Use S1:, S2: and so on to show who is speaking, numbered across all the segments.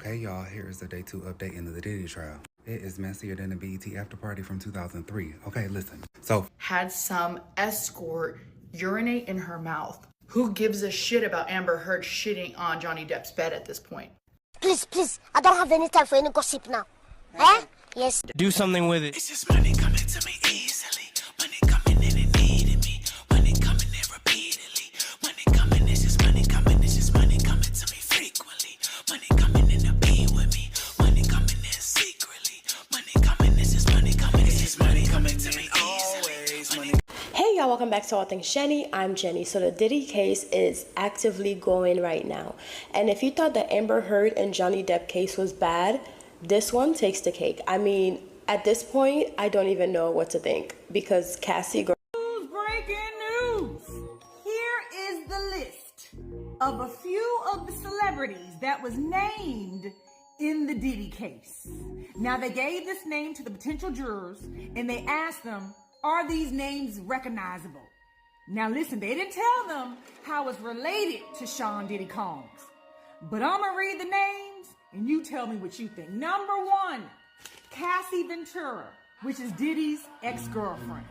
S1: Okay, y'all, here is the day 2 update into the Diddy trial. It is messier than the BET after party from 2003. Okay, listen. So,
S2: had some escort urinate in her mouth. Who gives a shit about Amber Heard shitting on Johnny Depp's bed at this point?
S3: Please, I don't have any time for any gossip now. Eh? Yes.
S4: Do something with it.
S5: It's just money coming to me easily. Money coming in and needing me. Money coming in repeatedly. Money coming, it's just money coming. It's just money coming to me frequently. Money coming in to be with me. Money coming in secretly. Money coming, it's just money coming. It's just money coming to me easily.
S6: Hey y'all, welcome back to All Things Jenny. I'm Jenny. So the Diddy case is actively going right now. And if you thought the Amber Heard and Johnny Depp case was bad, this one takes the cake. I mean, at this point, I don't even know what to think because Cassie...
S7: Breaking news! Here is the list of a few of the celebrities that was named in the Diddy case. Now, they gave this name to the potential jurors and they asked them, are these names recognizable? Now, listen, they didn't tell them how it's related to Sean Diddy Combs. But I'm going to read the names and you tell me what you think. Number 1, Cassie Ventura, which is Diddy's ex-girlfriend.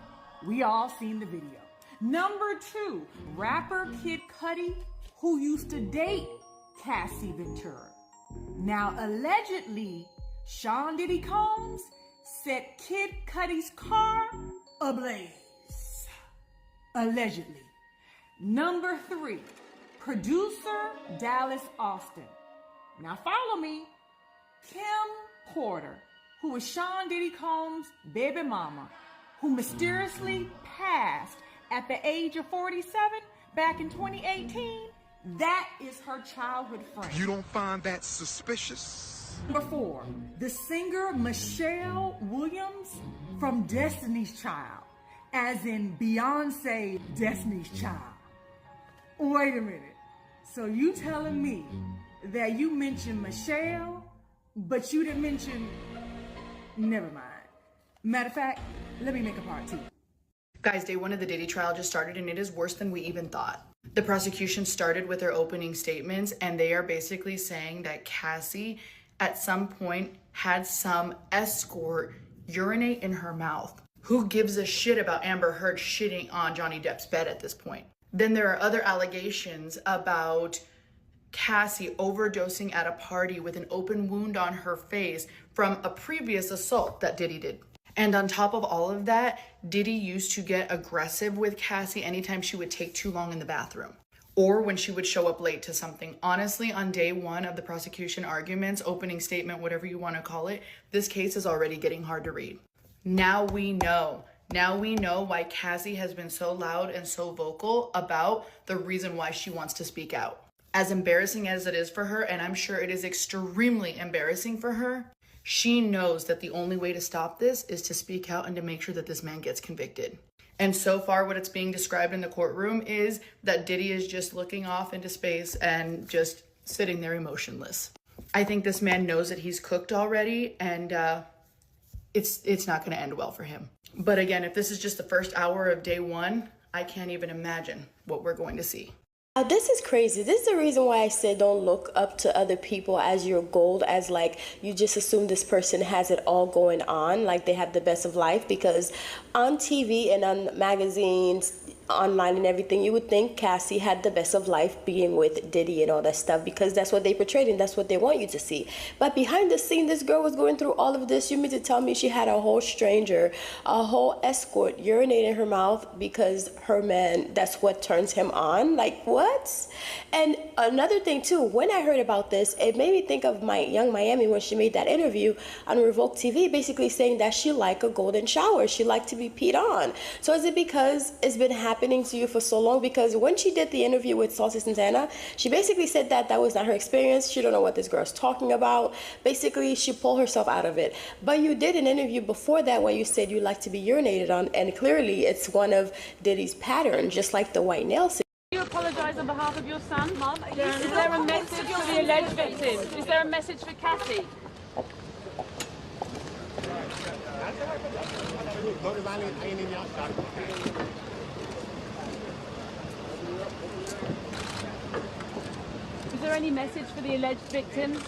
S7: We all seen the video. Number 2, rapper Kid Cudi, who used to date Cassie Ventura. Now, allegedly, Sean Diddy Combs set Kid Cudi's car ablaze. Allegedly. Number 3, producer Dallas Austin. Now follow me. Kim Porter, who was Sean Diddy Combs' baby mama, who mysteriously passed at the age of 47 back in 2018. That is her childhood friend.
S8: You don't find that suspicious?
S7: Number 4, the singer Michelle Williams from Destiny's Child, as in Beyonce Destiny's Child. Wait a minute. So you telling me that you mentioned Michelle, but you didn't mention... Never mind. Matter of fact, let me make a part 2.
S2: Guys, day 1 of the Diddy trial just started and it is worse than we even thought. The prosecution started with their opening statements and they are basically saying that Cassie at some point had some escort urinate in her mouth. Who gives a shit about Amber Heard shitting on Johnny Depp's bed at this point? Then there are other allegations about Cassie overdosing at a party with an open wound on her face from a previous assault that Diddy did. And on top of all of that, Diddy used to get aggressive with Cassie anytime she would take too long in the bathroom or when she would show up late to something. Honestly, on day 1 of the prosecution arguments, opening statement, whatever you want to call it, this case is already getting hard to read. Now we know why Cassie has been so loud and so vocal about the reason why she wants to speak out. As embarrassing as it is for her, and I'm sure it is extremely embarrassing for her, she knows that the only way to stop this is to speak out and to make sure that this man gets convicted. And so far, what it's being described in the courtroom is that Diddy is just looking off into space and just sitting there emotionless. I think this man knows that he's cooked already, and it's not going to end well for him. But again, if this is just the first hour of day 1, I can't even imagine what we're going to see.
S6: Now, this is crazy. This is the reason why I say don't look up to other people as your gold, as like you just assume this person has it all going on, like they have the best of life, because on TV and on magazines, online and everything, you would think Cassie had the best of life being with Diddy and all that stuff because that's what they portrayed and that's what they want you to see. But behind the scene, this girl was going through all of this. You mean to tell me she had a whole stranger, a whole escort urinate in her mouth because her man, that's what turns him on? Like, what? And another thing too, when I heard about this, it made me think of my Young Miami when she made that interview on Revoke TV, basically saying that she liked a golden shower. She liked to be peed on. So is it because it's been happening to you for so long? Because when she did the interview with Saucy Santana, she basically said that that was not her experience. She don't know what this girl's talking about. Basically, she pulled herself out of it. But you did an interview before that where you said you like to be urinated on, and clearly it's one of Diddy's patterns, just like the white nail.
S9: You apologise on behalf of your son, Mum? Is there a message for the alleged victims? Is there a message for Cassie? Is there any message for the alleged victims?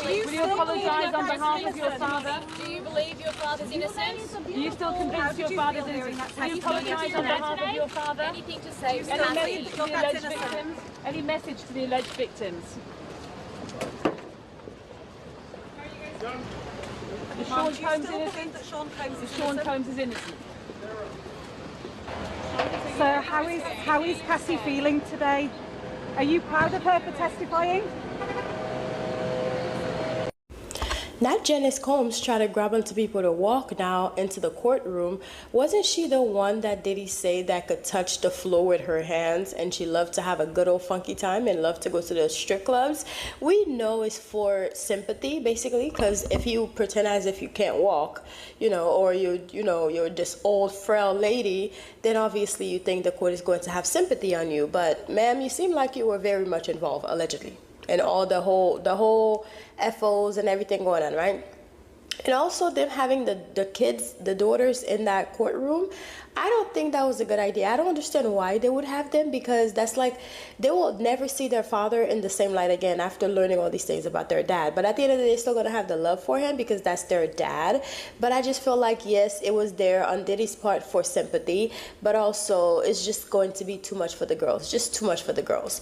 S9: Will you apologise on behalf of your father?
S4: Do you believe your father's innocent?
S9: Are you still convinced your father's innocent? Will you apologise on behalf of your father?
S4: Anything to say,
S9: Any message to the alleged victims? Any message to the alleged victims? Is Sean Combs innocent? Is Sean Combs is innocent?
S7: So how is Cassie feeling today? Are you proud of her for testifying?
S6: Not Janice Combs try to grab onto people to walk now into the courtroom. Wasn't she the one that Diddy say that could touch the floor with her hands and she loved to have a good old funky time and loved to go to the strip clubs? We know it's for sympathy, basically, because if you pretend as if you can't walk, or you're this old frail lady, then obviously you think the court is going to have sympathy on you. But ma'am, you seem like you were very much involved, allegedly, and all the whole FOs and everything going on, right? And also them having the kids, the daughters in that courtroom, I don't think that was a good idea. I don't understand why they would have them, because that's like they will never see their father in the same light again after learning all these things about their dad. But at the end of the day, they're still going to have the love for him because that's their dad. But I just feel like, yes, it was there on Diddy's part for sympathy, but also it's just going to be too much for the girls, just too much for the girls.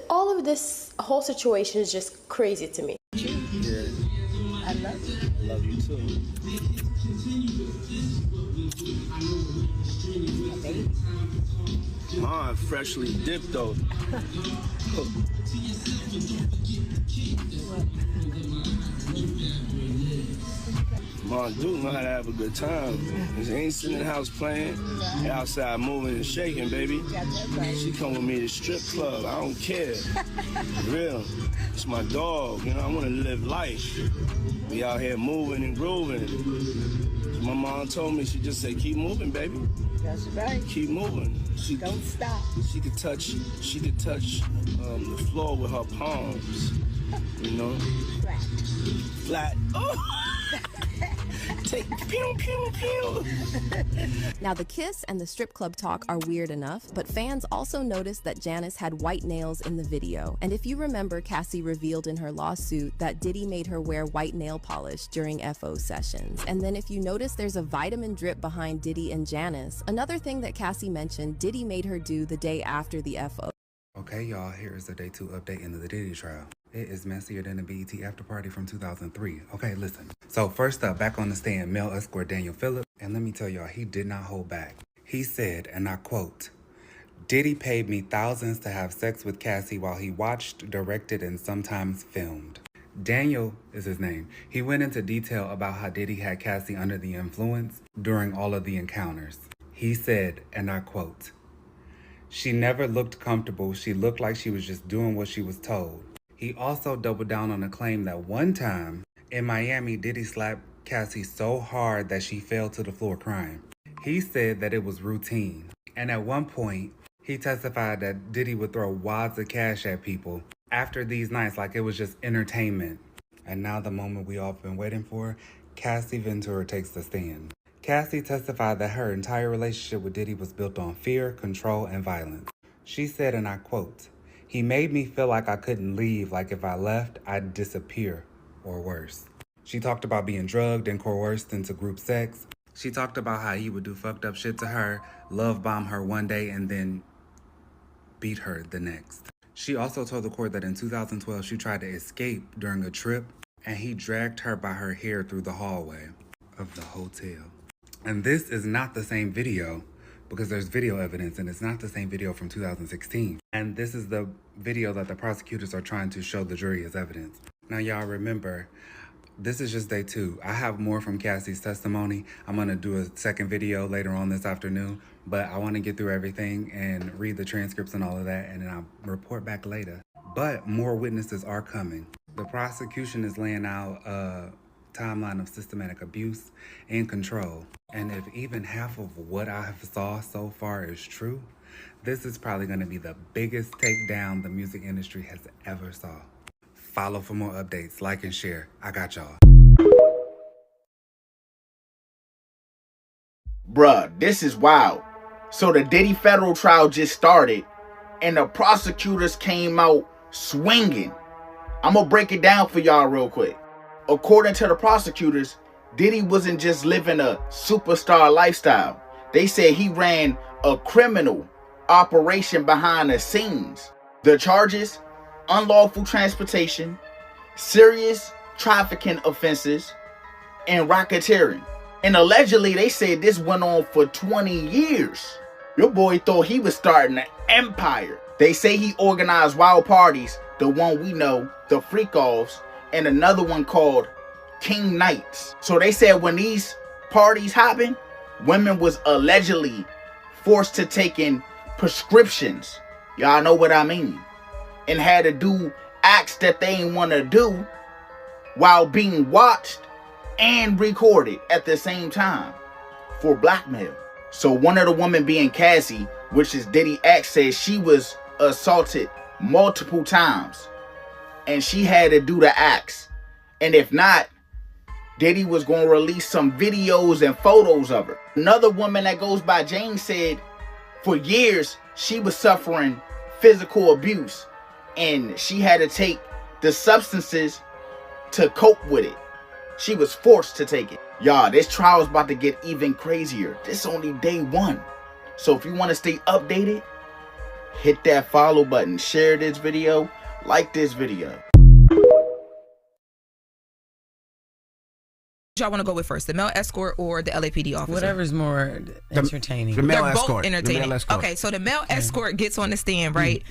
S6: All of this whole situation is just crazy to me.
S10: Yeah. I love you. I love you too. My baby.
S11: Mine freshly dipped though. Mom do know how to have a good time. She ain't sitting in the house playing. They outside moving and shaking, baby. She come with me to the strip club. I don't care. Real. It's my dog. I want to live life. Be out here moving and grooving. My mom told me, she just said, keep moving, baby.
S10: That's right.
S11: Keep moving.
S10: Don't stop.
S11: She could touch the floor with her palms. Flat. Oh. Take pew pew pew.
S12: Now the kiss and the strip club talk are weird enough, but fans also noticed that Janice had white nails in the video. And if you remember, Cassie revealed in her lawsuit that Diddy made her wear white nail polish during FO sessions. And then if you notice, there's a vitamin drip behind Diddy and Janice. Another thing that Cassie mentioned, Diddy made her do the day after the FO.
S1: Okay, y'all, here is the day 2 update in the Diddy trial. It is messier than a BET after party from 2003. Okay, listen. So first up, back on the stand, male escort Daniel Phillip. And let me tell y'all, he did not hold back. He said, and I quote, "Diddy paid me thousands to have sex with Cassie while he watched, directed, and sometimes filmed." Daniel is his name. He went into detail about how Diddy had Cassie under the influence during all of the encounters. He said, and I quote, "She never looked comfortable. She looked like she was just doing what she was told." He also doubled down on the claim that one time in Miami, Diddy slapped Cassie so hard that she fell to the floor crying. He said that it was routine. And at one point, he testified that Diddy would throw wads of cash at people after these nights like it was just entertainment. And now the moment we all been waiting for, Cassie Ventura takes the stand. Cassie testified that her entire relationship with Diddy was built on fear, control, and violence. She said, and I quote, "He made me feel like I couldn't leave, like if I left, I'd disappear, or worse." She talked about being drugged and coerced into group sex. She talked about how he would do fucked up shit to her, love bomb her one day, and then beat her the next. She also told the court that in 2012, she tried to escape during a trip, and he dragged her by her hair through the hallway of the hotel. And this is not the same video, because there's video evidence, and it's not the same video from 2016. And this is the video that the prosecutors are trying to show the jury as evidence. Now, y'all remember, this is just day 2. I have more from Cassie's testimony. I'm gonna do a second video later on this afternoon, but I wanna get through everything and read the transcripts and all of that, and then I'll report back later. But more witnesses are coming. The prosecution is laying out a timeline of systematic abuse and control. And if even half of what I have saw so far is true, this is probably going to be the biggest takedown the music industry has ever saw. Follow for more updates, like and share. I got y'all.
S13: Bruh, this is wild. So the Diddy federal trial just started, and the prosecutors came out swinging. I'm gonna break it down for y'all real quick. According to the prosecutors, Diddy wasn't just living a superstar lifestyle. They said he ran a criminal operation behind the scenes. The charges: unlawful transportation, serious trafficking offenses, and racketeering. And allegedly, they said this went on for 20 years. Your boy thought he was starting an empire. They say he organized wild parties, the one we know, the freak-offs, and another one called King Nights. So they said when these parties happened, women was allegedly forced to take in prescriptions. Y'all know what I mean. And had to do acts that they didn't want to do while being watched and recorded at the same time for blackmail. So one of the women being Cassie, which is Diddy ex, says she was assaulted multiple times and she had to do the acts. And if not, Diddy was going to release some videos and photos of her. Another woman that goes by Jane said for years she was suffering physical abuse and she had to take the substances to cope with it. She was forced to take it. Y'all, this trial is about to get even crazier. This is only day one. So if you want to stay updated, hit that follow button, share this video, like this video.
S14: Y'all want to go with first, the male escort or the LAPD officer?
S15: Whatever's more entertaining.
S14: The male escort. Both entertaining. Okay, so the male escort gets on the stand, right?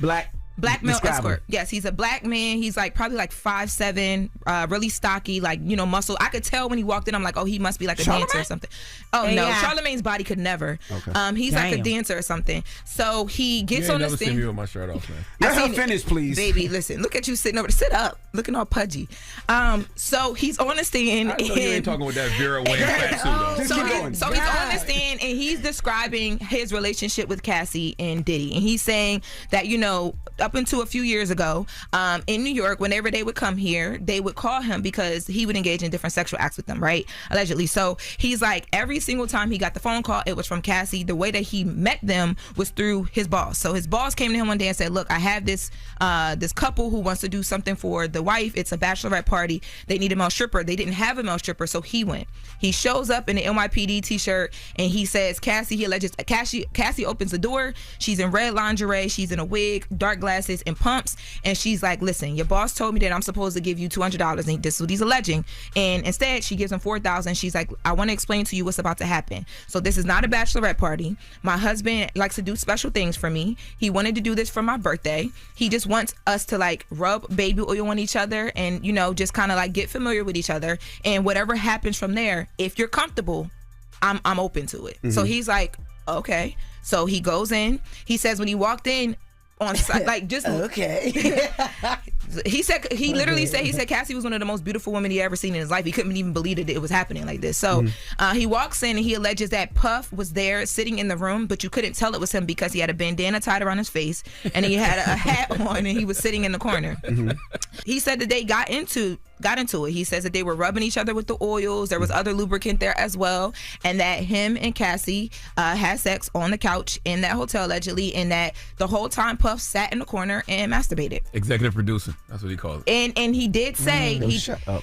S14: Black male escort. Yes, he's a black man. He's like probably like 5'7", really stocky, like, you know, muscle. I could tell when he walked in, I'm like, oh, he must be like a dancer or something. Oh, no, Charlamagne's body could never. Okay. He's like a dancer or something. So he gets on the stand. You ain't never seen me with my shirt off, man.
S16: Let her finish, please.
S14: Baby, listen, look at you sitting over there. Sit up, looking all pudgy. So he's on the stand.
S16: I know you ain't talking with that Vera Wayne fat suit on.
S14: So he's on the stand and he's describing his relationship with Cassie and Diddy. And he's saying that, you know, up until a few years ago, in New York, whenever they would come here, they would call him because he would engage in different sexual acts with them, right? Allegedly. So he's like, every single time he got the phone call, it was from Cassie. The way that he met them was through his boss. So his boss came to him one day and said, look, I have this this couple who wants to do something for the wife. It's a bachelorette party. They need a male stripper. They didn't have a male stripper, so he went. He shows up in the NYPD t-shirt and he says, Cassie, he alleges, Cassie opens the door. She's in red lingerie. She's in a wig, dark glasses, and pumps. And she's like, listen, your boss told me that I'm supposed to give you $200. And this is what he's alleging. And instead, she gives him $4,000. She's like, I want to explain to you what's about to happen. So this is not a bachelorette party. My husband likes to do special things for me. He wanted to do this for my birthday. He just wants us to like rub baby oil on each other and, you know, just kind of like get familiar with each other. And whatever happens from there, if you're comfortable, I'm open to it. Mm-hmm. So he's like, okay. So he goes in. He says when he walked in, on site, like just
S15: okay.
S14: He literally said Cassie was one of the most beautiful women he ever seen in his life. He couldn't even believe that it was happening like this. So he walks in and he alleges that Puff was there sitting in the room, but you couldn't tell it was him because he had a bandana tied around his face and he had a hat on and he was sitting in the corner. He said that they got into it. He says that they were rubbing each other with the oils. There was other lubricant there as well, and that him and Cassie had sex on the couch in that hotel allegedly, and that the whole time Puff sat in the corner and masturbated.
S16: Executive producing, that's what he calls it.
S14: And he did say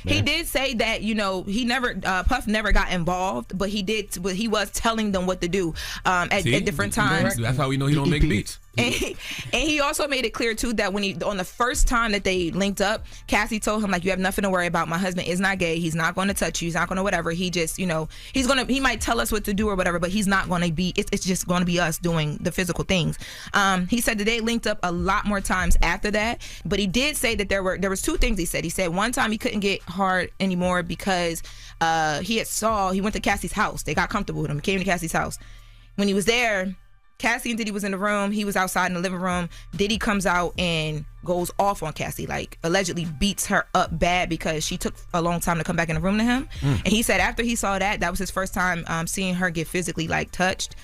S14: he did say that, you know, he never Puff never got involved, but he was telling them what to do at different times.
S16: That's how we know he don't make beats.
S14: And he also made it clear too that when on the first time that they linked up, Cassie told him like, you have nothing to worry about. My husband is not gay. He's not going to touch you. He's not going to whatever. He just, you know, he might tell us what to do or whatever, but he's not going to be. It's just going to be us doing the physical things. He said that they linked up a lot more times after that, but he did say that there was two things he said. He said one time he couldn't get hard anymore because he went to Cassie's house. They got comfortable with him. He came to Cassie's house. When he was there, Cassie and Diddy was in the room. He was outside in the living room. Diddy comes out and goes off on Cassie, like allegedly beats her up bad because she took a long time to come back in the room to him. And he said after he saw that was his first time seeing her get physically like touched.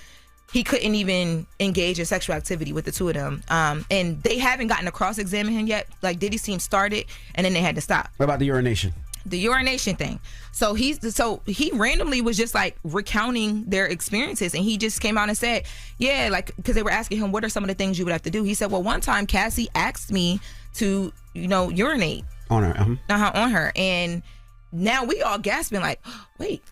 S14: He couldn't even engage in sexual activity with the two of them. And they haven't gotten to cross-examine him yet. Like Diddy's team started and then they had to stop.
S16: What about the urination?
S14: The urination thing. So he randomly was just like recounting their experiences, and he just came out and said, yeah, like, because they were asking him what are some of the things you would have to do. He said, well, one time Cassie asked me to, you know, urinate.
S17: On her.
S14: On her. And now we all gasping like, oh, wait.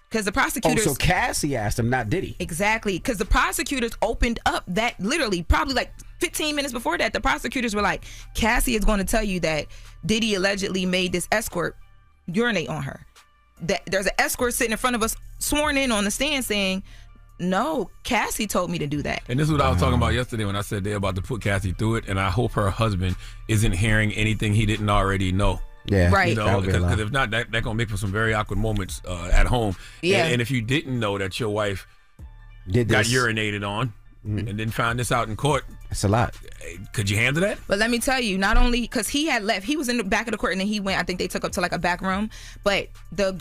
S14: Because the prosecutors...
S17: Oh, so Cassie asked him, not Diddy.
S14: Exactly. Because the prosecutors opened up that literally probably like 15 minutes before that. The prosecutors were like, Cassie is going to tell you that Diddy allegedly made this escort urinate on her. That there's an escort sitting in front of us sworn in on the stand saying, no, Cassie told me to do that.
S16: And this is what I was talking about yesterday when I said they're about to put Cassie through it. And I hope her husband isn't hearing anything he didn't already know.
S17: Yeah,
S14: right.
S16: You know, because if not, that gonna make for some very awkward moments at home.
S14: Yeah.
S16: And if you didn't know that your wife got urinated on and then found this out in court,
S17: that's a lot.
S16: Could you handle that?
S14: But let me tell you, not only because he had left, he was in the back of the court and then he went. I think they took up to like a back room. But the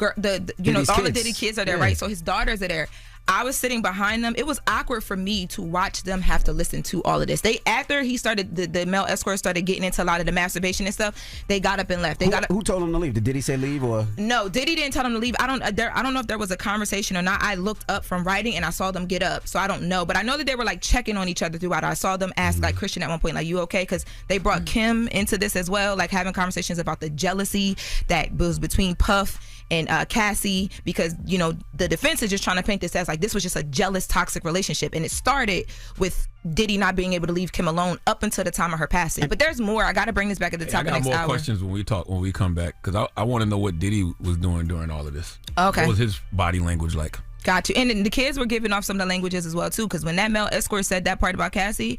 S17: Diddy's
S14: all
S17: kids.
S14: the Diddy kids are there, right? So his daughters are there. I was sitting behind them. It was awkward for me to watch them have to listen to all of this. After he started, the male escort started getting into a lot of the masturbation and stuff. They got up and left.
S17: Who told him to leave? Did Diddy say leave or?
S14: No, Diddy didn't tell them to leave. I don't know if there was a conversation or not. I looked up from writing and I saw them get up, so I don't know. But I know that they were like checking on each other throughout. I saw them ask like Christian at one point, like, "You okay?" Because they brought Kim into this as well, like having conversations about the jealousy that was between Puff and Cassie, because the defense is just trying to paint this as like this was just a jealous, toxic relationship, and it started with Diddy not being able to leave Kim alone up until the time of her passing. But there's more. I got to bring this back at the top of the next hour.
S16: I got more questions when we come back, because I want to know what Diddy was doing during all of this.
S14: Okay.
S16: What was his body language like?
S14: Got you. And then the kids were giving off some of the languages as well too, because when that male escort said that part about Cassie,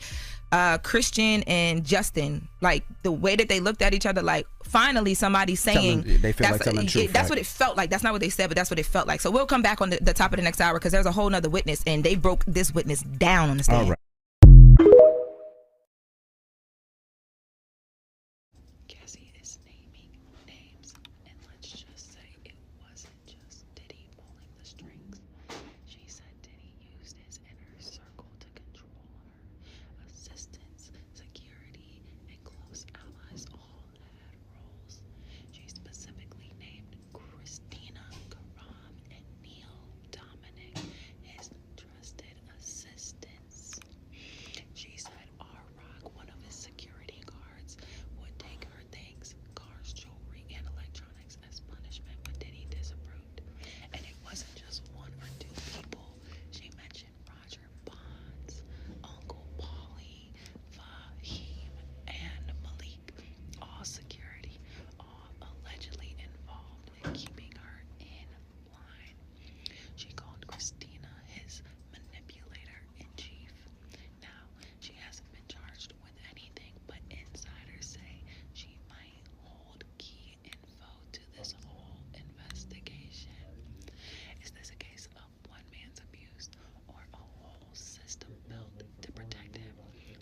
S14: Christian and Justin, like the way that they looked at each other, like finally somebody saying
S17: they feel like telling the truth.
S14: That's what it felt like. That's not what they said, but that's what it felt like. So we'll come back on the top of the next hour, because there's a whole nother witness and they broke this witness down on the stand.
S17: All right.
S2: Cassie is naming names, and let's just say it wasn't just Diddy pulling the strings. She said Diddy used his inner circle to control her. Assistants, security, and close allies all had roles. She specifically named Christina, Karam, and Neil Dominic his trusted assistants. She said R-Rock, one of his security guards, would take her things, cars, jewelry, and electronics as punishment, but Diddy disapproved. And it wasn't just one or two people. She mentioned Roger Bonds, Uncle Paulie, Fahim, and Malik, all security, all allegedly involved in keeping her in line. She called Christina his manipulator-in-chief. Now, she hasn't been charged with anything, but insiders say she might hold key info to this whole investigation. Is this a case of one man's abuse or a whole system built to protect him?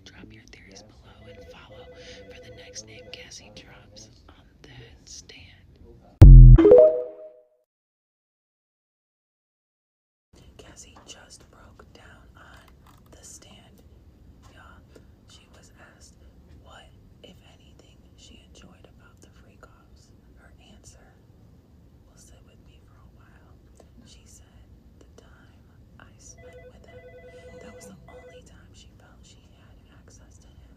S2: Drop your theories below and follow for the next name Cassie drops on that stand. Cassie just broke down on the stand. Y'all, she was asked what, if anything, she enjoyed about the freak offs. Her answer will sit with me for a while. She said the time I spent with him, that was the only time she felt she had access to him.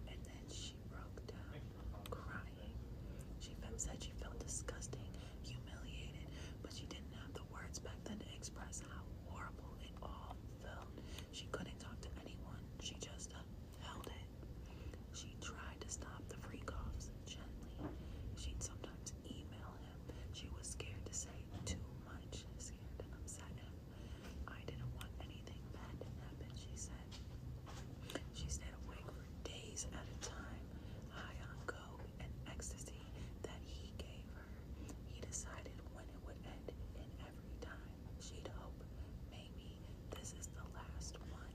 S2: And then she broke down crying. She said she felt disgusting, humiliated, but she didn't have the words back then to express how horrible it all felt. She couldn't talk to anyone. She just held it. She tried to stop the freak-offs gently. She'd sometimes email him. She was scared to say too much, scared to upset him. I didn't want anything bad to happen, she said. She stayed awake for days at a time, high on coke and ecstasy that he gave her. He decided when it would end, and every time she'd hope maybe this is the last one.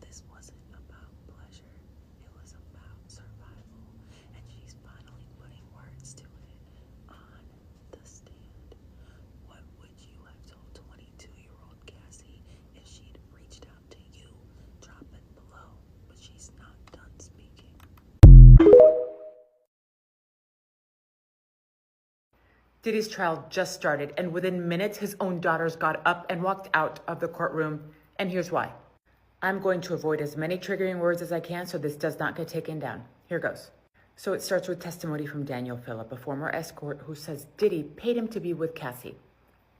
S2: This wasn't about pleasure, it was about survival, and she's finally putting words to it on the stand. What would you have told 22-year-old Cassie if she'd reached out to you? Drop it below, but she's not done speaking.
S18: Diddy's trial just started, and within minutes, his own daughters got up and walked out of the courtroom. And here's why. I'm going to avoid as many triggering words as I can so this does not get taken down. Here goes. So it starts with testimony from Daniel Phillip, a former escort who says Diddy paid him to be with Cassie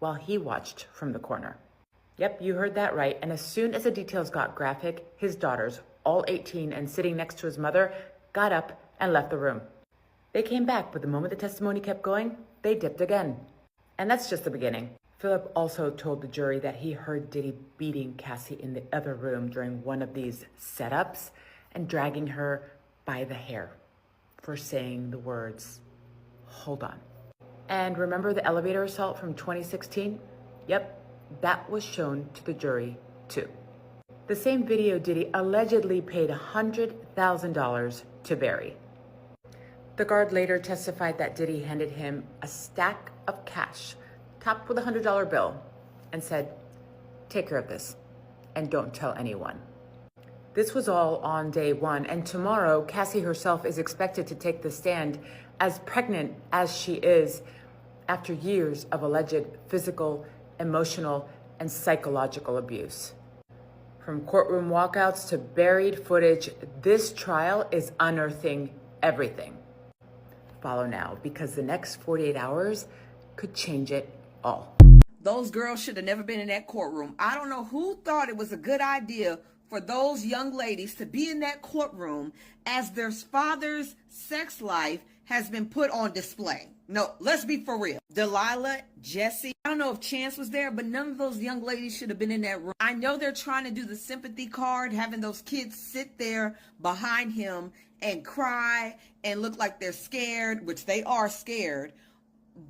S18: while he watched from the corner. Yep, you heard that right. And as soon as the details got graphic, his daughters, all 18 and sitting next to his mother, got up and left the room. They came back, but the moment the testimony kept going, they dipped again. And that's just the beginning. Phillip also told the jury that he heard Diddy beating Cassie in the other room during one of these setups and dragging her by the hair for saying the words, "Hold on." And remember the elevator assault from 2016? Yep, that was shown to the jury too. The same video Diddy allegedly paid $100,000 to bury. The guard later testified that Diddy handed him a stack of cash topped with a $100 bill and said, "Take care of this and don't tell anyone." This was all on day one, and tomorrow, Cassie herself is expected to take the stand as pregnant as she is after years of alleged physical, emotional, and psychological abuse. From courtroom walkouts to buried footage, this trial is unearthing everything. Follow now, because the next 48 hours could change it all.
S19: Those girls should have never been in that courtroom. I don't know who thought it was a good idea for those young ladies to be in that courtroom as their father's sex life has been put on display. No, let's be for real. Delilah, Jesse, I don't know if Chance was there, but none of those young ladies should have been in that room. I know they're trying to do the sympathy card, having those kids sit there behind him and cry and look like they're scared, which they are scared,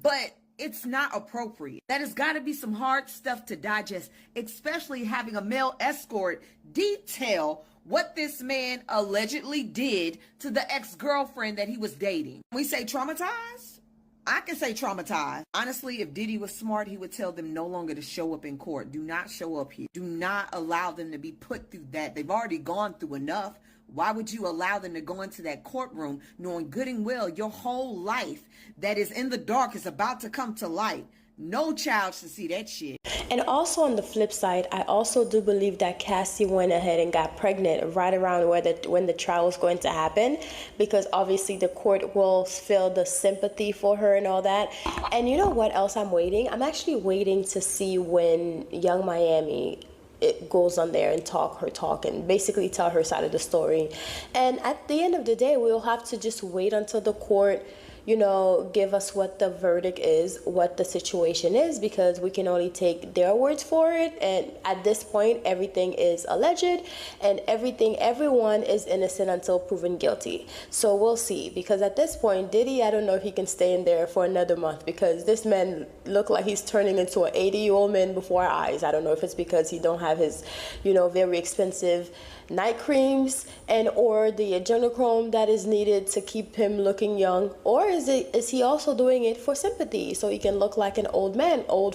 S19: but it's not appropriate. That has got to be some hard stuff to digest, especially having a male escort detail what this man allegedly did to the ex-girlfriend that he was dating. We say traumatized? I can say traumatized. Honestly, if Diddy was smart, he would tell them no longer to show up in court. Do not show up here. Do not allow them to be put through that. They've already gone through enough. Why would you allow them to go into that courtroom knowing good and well your whole life that is in the dark is about to come to light? No child should see that shit.
S6: And also on the flip side, I also do believe that Cassie went ahead and got pregnant right around when the trial was going to happen, because obviously the court will feel the sympathy for her and all that. And you know what else I'm waiting? I'm actually waiting to see when Young Miami it goes on there and talk and basically tell her side of the story. And at the end of the day, we'll have to just wait until the court, you know, give us what the verdict is, what the situation is, because we can only take their words for it. And at this point, everything is alleged and everyone is innocent until proven guilty. So we'll see, because at this point, Diddy, I don't know if he can stay in there for another month, because this man look like he's turning into an 80-year-old man before our eyes. I don't know if it's because he don't have his, you know, very expensive night creams and or the adrenochrome that is needed to keep him looking young, or is he also doing it for sympathy so he can look like an old man, old